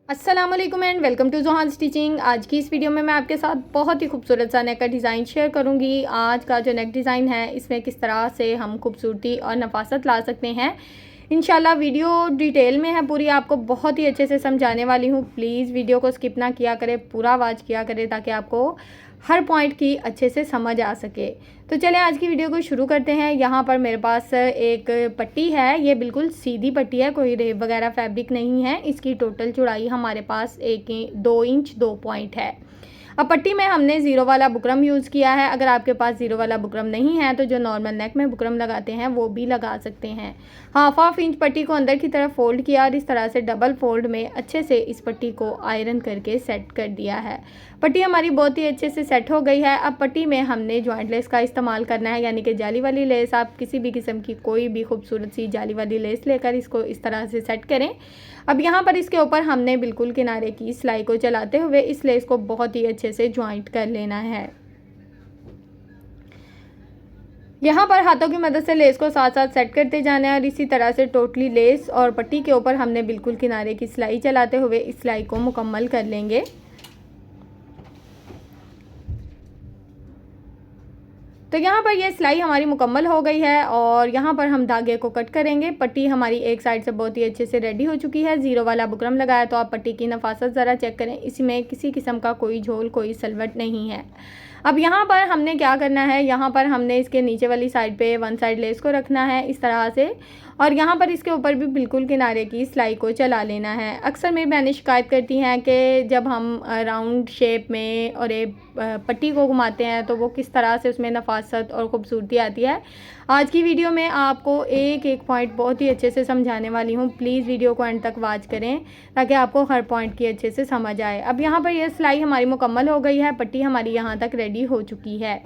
अस्सलाम वालेकुम and welcome to Johan Stitching. आज की इस वीडियो में मैं आपके साथ बहुत ही खूबसूरत सा नेक का डिज़ाइन शेयर करूंगी। आज का जो नेक डिज़ाइन है इसमें किस तरह से हम खूबसूरती और नफासत ला सकते हैं, इंशाल्लाह वीडियो डिटेल में है पूरी, आपको बहुत ही अच्छे से समझाने वाली हूँ। प्लीज़ वीडियो को स्किप ना किया करें, पूरा वॉच किया करें ताकि आपको हर पॉइंट की अच्छे से समझ आ सके। तो चलें आज की वीडियो को शुरू करते हैं। यहाँ पर मेरे पास एक पट्टी है, ये बिल्कुल सीधी पट्टी है, कोई रेब वगैरह फैब्रिक नहीं है। इसकी टोटल चौड़ाई हमारे पास 2 इंच 2 पॉइंट है। अब पट्टी में हमने ज़ीरो वाला बुकरम यूज़ किया है। अगर आपके पास ज़ीरो वाला बुकरम नहीं है तो जो नॉर्मल नेक में बुकरम लगाते हैं वो भी लगा सकते हैं। हाफ इंच पट्टी को अंदर की तरफ फोल्ड किया और इस तरह से डबल फोल्ड में अच्छे से इस पट्टी को आयरन करके सेट कर दिया है। पट्टी हमारी बहुत ही अच्छे से सेट हो गई है। अब पट्टी में हमने जॉइंट लेस का इस्तेमाल करना है, यानी कि जाली वाली लेस। आप किसी भी किस्म की कोई भी खूबसूरत सी जाली वाली लेस लेकर इसको इस तरह से सेट करें। अब यहाँ पर इसके ऊपर हमने बिल्कुल किनारे की सिलाई को चलाते हुए इस लेस को बहुत ही अच्छे से ज्वाइंट कर लेना है। यहाँ पर हाथों की मदद से लेस को साथ साथ सेट करते जाना है और इसी तरह से टोटली लेस और पट्टी के ऊपर हमने बिल्कुल किनारे की सिलाई चलाते हुए इस सिलाई को मुकम्मल कर लेंगे। तो यहाँ पर ये सिलाई हमारी मुकम्मल हो गई है और यहाँ पर हम धागे को कट करेंगे। पट्टी हमारी एक साइड से बहुत ही अच्छे से रेडी हो चुकी है। ज़ीरो वाला बुकरम लगाया तो आप पट्टी की नफासत ज़रा चेक करें, इसमें किसी किस्म का कोई झोल कोई सलवट नहीं है। अब यहाँ पर हमने क्या करना है, यहाँ पर हमने इसके नीचे वाली साइड पे वन साइड लेस को रखना है इस तरह से, और यहाँ पर इसके ऊपर भी बिल्कुल किनारे की सिलाई को चला लेना है। अक्सर मेरी बहनें शिकायत करती हैं कि जब हम राउंड शेप में और एक पट्टी को घुमाते हैं तो वो किस तरह से उसमें नफासत और ख़ूबसूरती आती है। आज की वीडियो में आपको एक एक पॉइंट बहुत ही अच्छे से समझाने वाली हूँ। प्लीज़ वीडियो को एंड तक वॉच करें ताकि आपको हर पॉइंट की अच्छे से समझ आए। अब यहाँ पर यह सिलाई हमारी मुकम्मल हो गई है, पट्टी हमारी यहाँ तक रेडी हो चुकी है।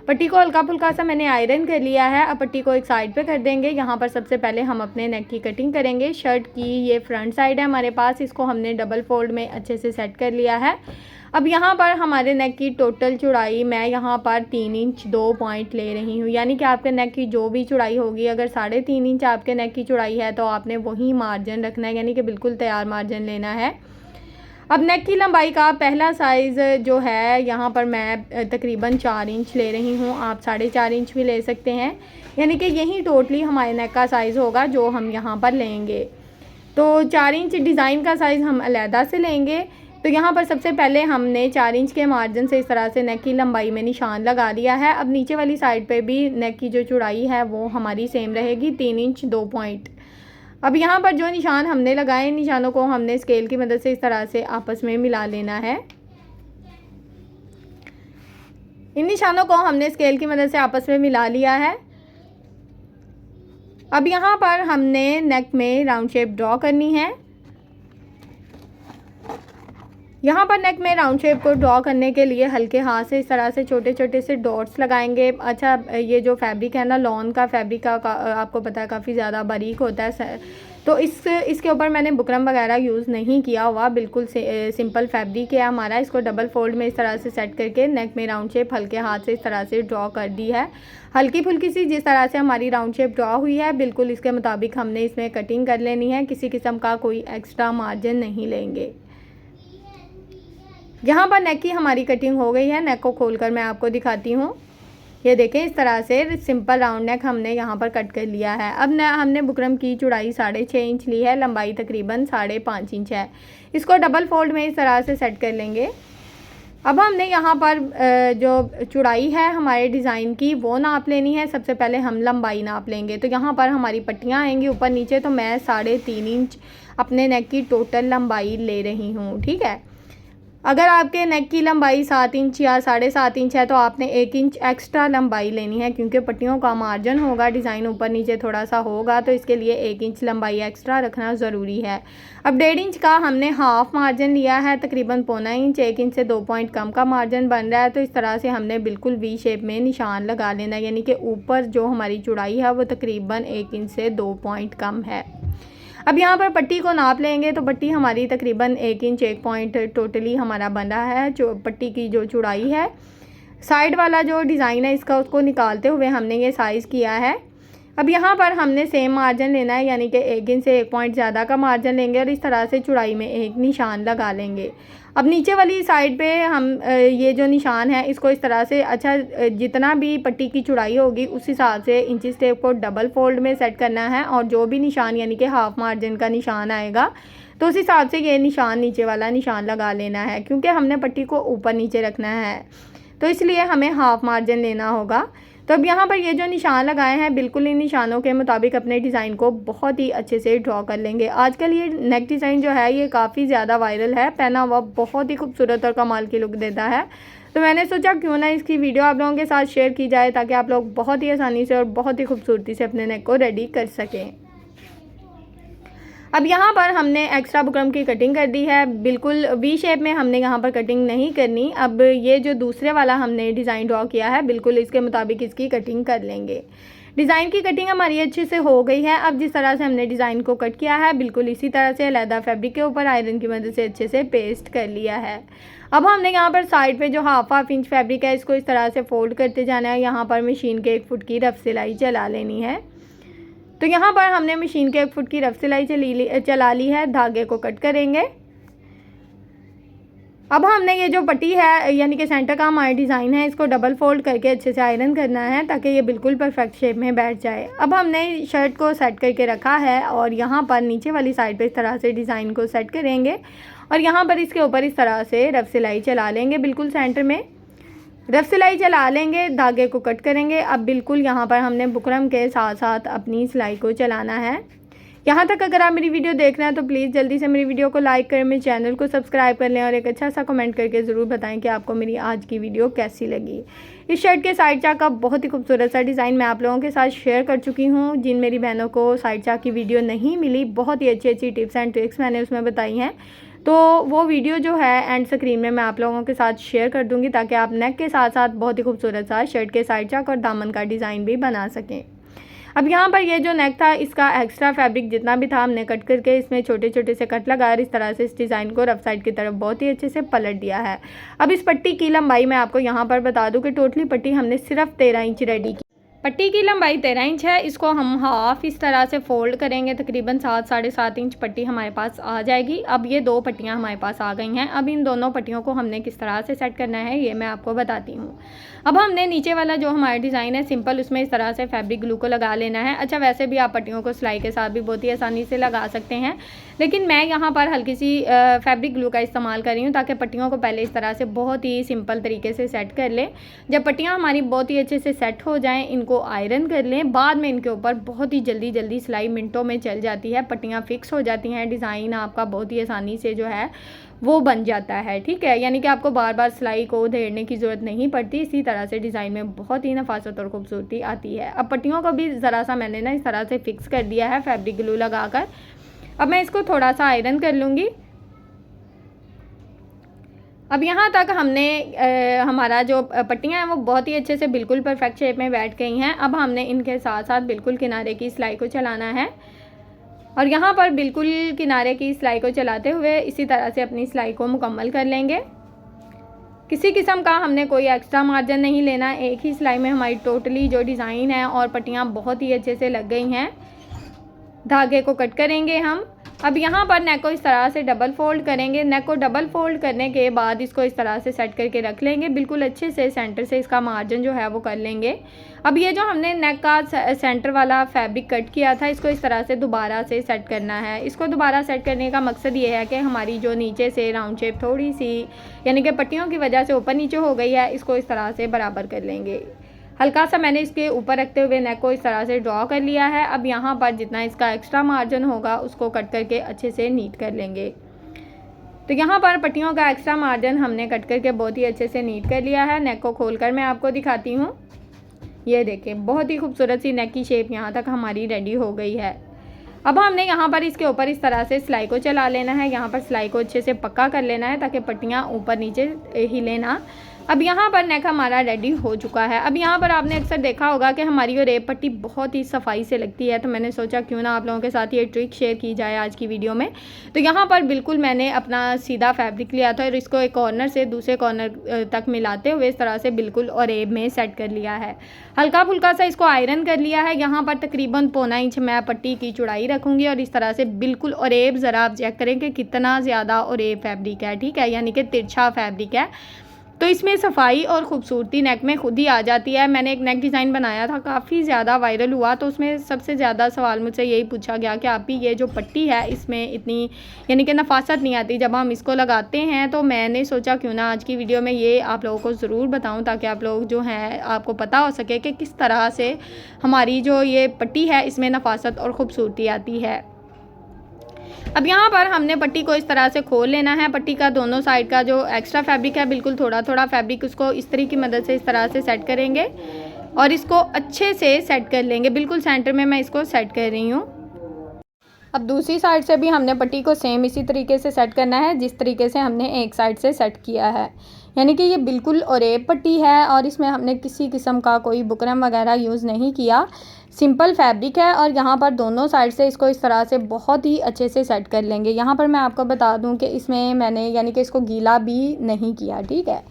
पट्टी को हल्का फुल्का सा मैंने आयरन कर लिया है। अब पट्टी को एक साइड पे कर देंगे। यहाँ पर सबसे पहले हम अपने नेक की कटिंग करेंगे। शर्ट की ये फ्रंट साइड है हमारे पास, इसको हमने डबल फोल्ड में अच्छे से सेट कर लिया है। अब यहाँ पर हमारे नेक की टोटल चौड़ाई मैं यहाँ पर 3 इंच 2 पॉइंट ले रही हूँ, यानी कि आपके नेक की जो भी चौड़ाई होगी, अगर 3.5 इंच आपके नेक की चौड़ाई है तो आपने वही मार्जिन रखना है, यानी कि बिल्कुल तैयार मार्जिन लेना है। अब नेक की लंबाई का पहला साइज़ जो है यहाँ पर मैं तकरीबन 4 इंच ले रही हूँ। आप 4.5 इंच भी ले सकते हैं, यानी कि यही टोटली हमारे नेक का साइज़ होगा जो हम यहाँ पर लेंगे। तो 4 इंच डिज़ाइन का साइज़ हम अलहदा से लेंगे। तो यहाँ पर सबसे पहले हमने 4 इंच के मार्जिन से इस तरह से नेक की लंबाई में निशान लगा दिया है। अब नीचे वाली साइड पे भी नेक की जो चौड़ाई है वो हमारी सेम रहेगी, 3 इंच 2 पॉइंट। अब यहाँ पर जो निशान हमने लगाए, निशानों को हमने स्केल की मदद से इस तरह से आपस में मिला लेना है। इन निशानों को हमने स्केल की मदद से आपस में मिला लिया है। अब यहाँ पर हमने नेक में राउंड शेप ड्रॉ करनी है। यहाँ पर नेक में राउंड शेप को ड्रॉ करने के लिए हल्के हाथ से इस तरह से छोटे छोटे से डॉट्स लगाएंगे। अच्छा, ये जो फैब्रिक है ना, लॉन का फैब्रिक का आपको पता है काफ़ी ज़्यादा बारीक होता है, तो इसके ऊपर मैंने बुकरम वगैरह यूज़ नहीं किया हुआ, बिल्कुल सिंपल फैब्रिक है हमारा। इसको डबल फोल्ड में इस तरह से सेट करके नेक में राउंड शेप हल्के हाथ से इस तरह से ड्रॉ कर दी है। हल्की फुल्की सी जिस तरह से हमारी राउंड शेप ड्रॉ हुई है, बिल्कुल इसके मुताबिक हमने इसमें कटिंग कर लेनी है। किसी किस्म का कोई एक्स्ट्रा मार्जिन नहीं लेंगे। यहाँ पर नेक की हमारी कटिंग हो गई है। नेक को खोलकर मैं आपको दिखाती हूँ। ये देखें, इस तरह से सिंपल राउंड नेक हमने यहाँ पर कट कर लिया है। अब हमने बुकरम की चौड़ाई 6.5 इंच ली है, लंबाई तकरीबन 5.5 इंच है। इसको डबल फोल्ड में इस तरह से सेट कर लेंगे। अब हमने यहाँ पर जो चौड़ाई है हमारे डिज़ाइन की वो नाप लेनी है। सबसे पहले हम लंबाई नाप लेंगे। तो यहाँ पर हमारी पट्टियाँ आएंगी ऊपर नीचे, तो मैं 3.5 इंच अपने नेक की टोटल लंबाई ले रही हूँ, ठीक है। अगर आपके नेक की लंबाई 7 इंच या 7.5 इंच है तो आपने 1 इंच एक्स्ट्रा लंबाई लेनी है, क्योंकि पट्टियों का मार्जिन होगा, डिज़ाइन ऊपर नीचे थोड़ा सा होगा, तो इसके लिए 1 इंच लंबाई एक्स्ट्रा रखना ज़रूरी है। अब 1.5 इंच का हमने हाफ मार्जिन लिया है, तकरीबन 0.25 इंच, 1 इंच से 2 पॉइंट कम का मार्जिन बन रहा है। तो इस तरह से हमने बिल्कुल वी शेप में निशान लगा लेना, यानी कि ऊपर जो हमारी चौड़ाई है वो तकरीबन 1 इंच से 2 पॉइंट कम है। अब यहाँ पर पट्टी को नाप लेंगे। तो पट्टी हमारी तकरीबन 1 इंच 1 पॉइंट टोटली हमारा बन रहा है। जो पट्टी की जो चौड़ाई है, साइड वाला जो डिज़ाइन है इसका, उसको निकालते हुए हमने ये साइज़ किया है। अब यहाँ पर हमने सेम मार्जिन लेना है, यानी कि 1 इंच से 1 पॉइंट ज़्यादा का मार्जिन लेंगे और इस तरह से चौड़ाई में एक निशान लगा लेंगे। अब नीचे वाली साइड पे हम ये जो निशान है इसको इस तरह से जितना भी पट्टी की चौड़ाई होगी उस हिसाब से इंचेस टेप को डबल फोल्ड में सेट करना है, और जो भी निशान यानी कि हाफ मार्जिन का निशान आएगा तो उस हिसाब से ये निशान नीचे वाला निशान लगा लेना है, क्योंकि हमने पट्टी को ऊपर नीचे रखना है तो इसलिए हमें हाफ मार्जिन लेना होगा। तो अब यहाँ पर ये जो निशान लगाए हैं बिल्कुल इन निशानों के मुताबिक अपने डिज़ाइन को बहुत ही अच्छे से ड्रॉ कर लेंगे। आजकल ये नेक डिज़ाइन जो है ये काफ़ी ज़्यादा वायरल है, पहना हुआ बहुत ही खूबसूरत और कमाल की लुक देता है। तो मैंने सोचा क्यों ना इसकी वीडियो आप लोगों के साथ शेयर की जाए ताकि आप लोग बहुत ही आसानी से और बहुत ही खूबसूरती से अपने नेक को रेडी कर सकें। अब यहाँ पर हमने एक्स्ट्रा बुकरम की कटिंग कर दी है, बिल्कुल वी शेप में हमने यहाँ पर कटिंग नहीं करनी। अब ये जो दूसरे वाला हमने डिज़ाइन ड्रॉ किया है बिल्कुल इसके मुताबिक इसकी कटिंग कर लेंगे। डिज़ाइन की कटिंग हमारी अच्छे से हो गई है। अब जिस तरह से हमने डिज़ाइन को कट किया है बिल्कुल इसी तरह से अलहदा फैब्रिक के ऊपर आयरन की मदद से अच्छे से पेस्ट कर लिया है। अब हमने यहाँ पर साइड पे जो हाफ इंच फैब्रिक है इसको इस तरह से फोल्ड करते जाना है। यहाँ पर मशीन के 1 फुट की रफ सिलाई चला लेनी है। तो यहाँ पर हमने मशीन के 1 फुट की रफ सिलाई चला ली है, धागे को कट करेंगे। अब हमने ये जो पट्टी है यानी कि सेंटर का हमारा डिज़ाइन है इसको डबल फोल्ड करके अच्छे से आयरन करना है ताकि ये बिल्कुल परफेक्ट शेप में बैठ जाए। अब हमने शर्ट को सेट करके रखा है और यहाँ पर नीचे वाली साइड पे इस तरह से डिज़ाइन को सेट करेंगे और यहाँ पर इसके ऊपर इस तरह से रफ सिलाई चला लेंगे। बिल्कुल सेंटर में रफ सिलाई चला लेंगे, धागे को कट करेंगे। अब बिल्कुल यहाँ पर हमने बुकरम के साथ साथ अपनी सिलाई को चलाना है। यहाँ तक अगर आप मेरी वीडियो देख रहे हैं तो प्लीज़ जल्दी से मेरी वीडियो को लाइक करें, मेरे चैनल को सब्सक्राइब कर लें और एक अच्छा सा कमेंट करके ज़रूर बताएं कि आपको मेरी आज की वीडियो कैसी लगी। इस शर्ट के साइड चाक का बहुत ही खूबसूरत सा डिज़ाइन मैं आप लोगों के साथ शेयर कर चुकी हूँ। जिन मेरी बहनों को साइड चाक की वीडियो नहीं मिली, बहुत ही अच्छी अच्छी टिप्स एंड ट्रिक्स मैंने उसमें बताई हैं, तो वो वीडियो जो है एंड स्क्रीन में मैं आप लोगों के साथ शेयर कर दूंगी ताकि आप नेक के साथ साथ बहुत ही खूबसूरत सा शर्ट के साइड चाक और दामन का डिज़ाइन भी बना सकें। अब यहाँ पर ये जो नेक था इसका एक्स्ट्रा फैब्रिक जितना भी था हमने कट करके इसमें छोटे छोटे से कट लगाकर इस तरह से इस डिज़ाइन को रफ साइड की तरफ बहुत ही अच्छे से पलट दिया है। अब इस पट्टी की लंबाई मैं आपको यहाँ पर बता दूँ कि टोटली पट्टी हमने सिर्फ 13 इंच रेडी की। पट्टी की लंबाई 13 इंच है, इसको हम हाफ इस तरह से फोल्ड करेंगे, तकरीबन 7-7.5 इंच पट्टी हमारे पास आ जाएगी। अब ये 2 पट्टियाँ हमारे पास आ गई हैं। अब इन दोनों पट्टियों को हमने किस तरह से सेट करना है ये मैं आपको बताती हूँ। अब हमने नीचे वाला जो हमारा डिज़ाइन है सिंपल उसमें इस तरह से फैब्रिक ग्लू को लगा लेना है। अच्छा, वैसे भी आप पट्टियों को सिलाई के साथ भी बहुत ही आसानी से लगा सकते हैं, लेकिन मैं यहाँ पर हल्की सी फैब्रिक ग्लू का इस्तेमाल कर रही हूँ ताकि पट्टियों को पहले इस तरह से बहुत ही सिंपल तरीके से सेट कर लें। जब पट्टियाँ हमारी बहुत ही अच्छे से सेट हो जाएँ इनको आयरन कर लें, बाद में इनके ऊपर बहुत ही जल्दी सिलाई मिनटों में चल जाती है, पट्टियाँ फिक्स हो जाती हैं, डिज़ाइन आपका बहुत ही आसानी से जो है वो बन जाता है। ठीक है, यानी कि आपको बार बार सिलाई को उधेड़ने की ज़रूरत नहीं पड़ती। इसी तरह से डिज़ाइन में बहुत ही नफासत और खूबसूरती आती है। अब पट्टियों को भी ज़रा सा मैंने ना इस तरह से फिक्स कर दिया है फैब्रिक ग्लू लगाकर। अब मैं इसको थोड़ा सा आयरन कर लूँगी। अब यहाँ तक हमने हमारा जो पट्टियाँ हैं वो बहुत ही अच्छे से बिल्कुल परफेक्ट शेप में बैठ गई हैं। अब हमने इनके साथ साथ बिल्कुल किनारे की सिलाई को चलाना है और यहाँ पर बिल्कुल किनारे की सिलाई को चलाते हुए इसी तरह से अपनी सिलाई को मुकम्मल कर लेंगे। किसी किस्म का हमने कोई एक्स्ट्रा मार्जिन नहीं लेना, एक ही सिलाई में हमारी टोटली जो डिज़ाइन है और पट्टियाँ बहुत ही अच्छे से लग गई हैं। धागे को कट करेंगे हम। अब यहाँ पर नेक को इस तरह से डबल फोल्ड करेंगे। नेक को डबल फोल्ड करने के बाद इसको इस तरह से सेट करके रख लेंगे, बिल्कुल अच्छे से सेंटर से इसका मार्जिन जो है वो कर लेंगे। अब ये जो हमने नेक का सेंटर वाला फैब्रिक कट किया था इसको इस तरह से दोबारा से सेट करना है। इसको दोबारा सेट करने का मकसद ये है कि हमारी जो नीचे से राउंड शेप थोड़ी सी यानी कि पट्टियों की वजह से ऊपर नीचे हो गई है, इसको इस तरह से बराबर कर लेंगे। हल्का सा मैंने इसके ऊपर रखते हुए नेक को इस तरह से ड्रॉ कर लिया है। अब यहाँ पर जितना इसका एक्स्ट्रा मार्जिन होगा उसको कट करके अच्छे से नीट कर लेंगे। तो यहाँ पर पट्टियों का एक्स्ट्रा मार्जिन हमने कट करके बहुत ही अच्छे से नीट कर लिया है। नेक को खोलकर मैं आपको दिखाती हूँ। ये देखें, बहुत ही खूबसूरत सी नेक की शेप यहाँ तक हमारी रेडी हो गई है। अब हमने यहाँ पर इसके ऊपर इस तरह से सिलाई को चला लेना है। यहाँ पर सिलाई को अच्छे से पक्का कर लेना है ताकि पट्टियाँ ऊपर नीचे हिले ना। अब यहाँ पर नेक हमारा रेडी हो चुका है। अब यहाँ पर आपने अक्सर देखा होगा कि हमारी रेप पट्टी बहुत ही सफाई से लगती है, तो मैंने सोचा क्यों ना आप लोगों के साथ ये ट्रिक शेयर की जाए आज की वीडियो में। तो यहाँ पर बिल्कुल मैंने अपना सीधा फैब्रिक लिया था और इसको एक कॉर्नर से दूसरे कॉर्नर तक मिलाते हुए इस तरह से बिल्कुल ओरेब में सेट कर लिया है। हल्का फुल्का सा इसको आयरन कर लिया है। यहाँ पर तकरीबन 1.25 इंच मैं पट्टी की चौड़ाई रखूँगी और इस तरह से बिल्कुल ओरेब ज़रा आप चेक करें कि कितना ज़्यादा ओरेब फैब्रिक है, ठीक है, यानी कि तिरछा फैब्रिक है। तो इसमें सफाई और ख़ूबसूरती नेक में खुद ही आ जाती है। मैंने एक नेक डिज़ाइन बनाया था, काफ़ी ज़्यादा वायरल हुआ, तो उसमें सबसे ज़्यादा सवाल मुझसे यही पूछा गया कि आप ही ये जो पट्टी है इसमें इतनी यानी कि नफासत नहीं आती जब हम इसको लगाते हैं। तो मैंने सोचा क्यों ना आज की वीडियो में ये आप लोगों को ज़रूर बताऊं, ताकि आप लोग जो हैं आपको पता हो सके कि किस तरह से हमारी जो ये पट्टी है इसमें नफासत और ख़ूबसूरती आती है। अब यहाँ पर हमने पट्टी को इस तरह से खोल लेना है। पट्टी का दोनों साइड का जो एक्स्ट्रा फैब्रिक है बिल्कुल थोड़ा थोड़ा फैब्रिक उसको इस्त्री की मदद से इस तरह से सेट करेंगे और इसको अच्छे से सेट कर लेंगे। बिल्कुल सेंटर में मैं इसको सेट कर रही हूँ। अब दूसरी साइड से भी हमने पट्टी को सेम इसी तरीके से सेट करना है जिस तरीके से हमने एक साइड से सेट किया है, यानी कि ये बिल्कुल ओरेब पट्टी है और इसमें हमने किसी किस्म का कोई बुकरम वगैरह यूज़ नहीं किया, सिंपल फैब्रिक है। और यहाँ पर दोनों साइड से इसको इस तरह से बहुत ही अच्छे से सेट कर लेंगे। यहाँ पर मैं आपको बता दूँ कि इसमें मैंने यानी कि इसको गीला भी नहीं किया, ठीक है,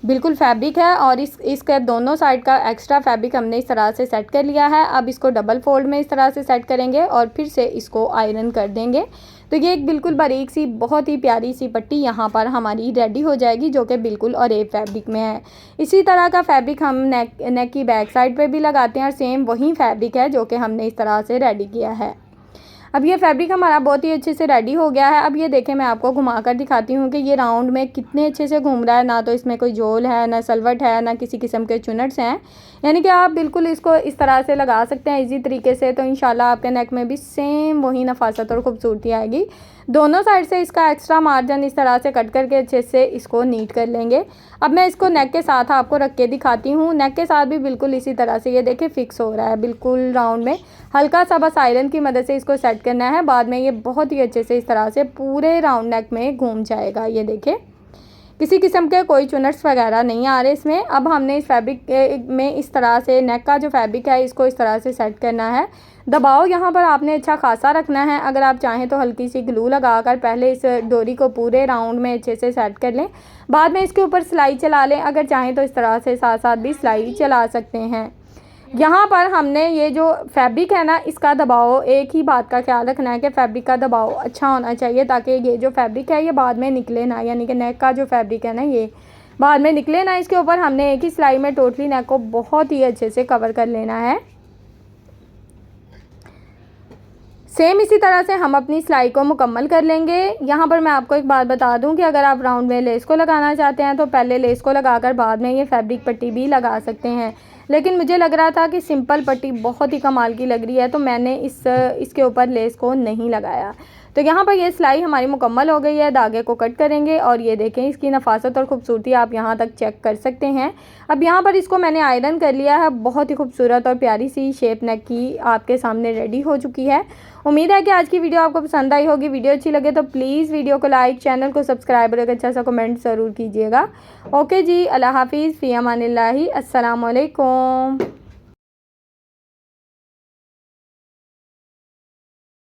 बिल्कुल फैब्रिक है। और इसके दोनों साइड का एक्स्ट्रा फैब्रिक हमने इस तरह से सेट कर लिया है। अब इसको डबल फोल्ड में इस तरह से सेट करेंगे और फिर से इसको आयरन कर देंगे। तो ये एक बिल्कुल बारीक सी बहुत ही प्यारी सी पट्टी यहाँ पर हमारी रेडी हो जाएगी, जो कि बिल्कुल ओरेब फैब्रिक में है। इसी तरह का फैब्रिक हम नेक की बैक साइड पे भी लगाते हैं और सेम वही फैब्रिक है जो कि हमने इस तरह से रेडी किया है। अब ये फैब्रिक हमारा बहुत ही अच्छे से रेडी हो गया है। अब ये देखें, मैं आपको घुमा कर दिखाती हूँ कि ये राउंड में कितने अच्छे से घूम रहा है। ना तो इसमें कोई झोल है, ना सलवट है, ना किसी किस्म के चुनट्स हैं, यानी कि आप बिल्कुल इसको इस तरह से लगा सकते हैं इजी तरीके से। तो इंशाल्लाह आपके नेक में भी सेम वही नफासत और ख़ूबसूरती आएगी। दोनों साइड से इसका एक्स्ट्रा मार्जिन इस तरह से कट करके अच्छे से इसको नीट कर लेंगे। अब मैं इसको नेक के साथ आपको रख के दिखाती हूँ। नेक के साथ भी बिल्कुल इसी तरह से ये देखिए फिक्स हो रहा है बिल्कुल राउंड में। हल्का सा बस आयरन की मदद से इसको सेट करना है, बाद में ये बहुत ही अच्छे से इस तरह से पूरे राउंड नेक में घूम जाएगा। ये देखिए किसी किस्म के कोई चुनट्स वगैरह नहीं आ रहे इसमें। अब हमने इस फैब्रिक में इस तरह से नेक का जो फैब्रिक है इसको इस तरह से सेट करना है। दबाव यहाँ पर आपने अच्छा खासा रखना है। अगर आप चाहें तो हल्की सी ग्लू लगाकर पहले इस डोरी को पूरे राउंड में अच्छे से सेट कर लें, बाद में इसके ऊपर सिलाई चला लें। अगर चाहें तो इस तरह से साथ साथ भी सिलाई चला सकते हैं। यहाँ पर हमने ये जो फैब्रिक है ना, इसका दबाव, एक ही बात का ख्याल रखना है कि फैब्रिक का दबाव अच्छा होना चाहिए, ताकि ये जो फैब्रिक है ये बाद में निकले ना, यानी कि नेक का जो फैब्रिक है ना ये बाद में निकले ना। इसके ऊपर हमने एक ही सिलाई में टोटली नेक को बहुत ही अच्छे से कवर कर लेना है। सेम इसी तरह से हम अपनी सिलाई को मुकम्मल कर लेंगे। यहाँ पर मैं आपको एक बात बता दूँ कि अगर आप राउंड में लेस को लगाना चाहते हैं तो पहले लेस को लगाकर बाद में ये फैब्रिक पट्टी भी लगा सकते हैं, लेकिन मुझे लग रहा था कि सिंपल पट्टी बहुत ही कमाल की लग रही है, तो मैंने इसके ऊपर लेस को नहीं लगाया। तो यहाँ पर ये सिलाई हमारी मुकम्मल हो गई है। धागे को कट करेंगे और ये देखें इसकी नफासत और ख़ूबसूरती आप यहाँ तक चेक कर सकते हैं। अब यहाँ पर इसको मैंने आयरन कर लिया है। बहुत ही खूबसूरत और प्यारी सी शेप नेक की आपके सामने रेडी हो चुकी है। उम्मीद है कि आज की वीडियो आपको पसंद आई होगी। वीडियो अच्छी लगे तो प्लीज़ वीडियो को लाइक, चैनल को सब्सक्राइब और एक अच्छा सा कमेंट ज़रूर कीजिएगा। ओके जी, अल्लाह हाफिज़, फ़ी अमानिल्लाहि, अस्सलाम वालेकुम।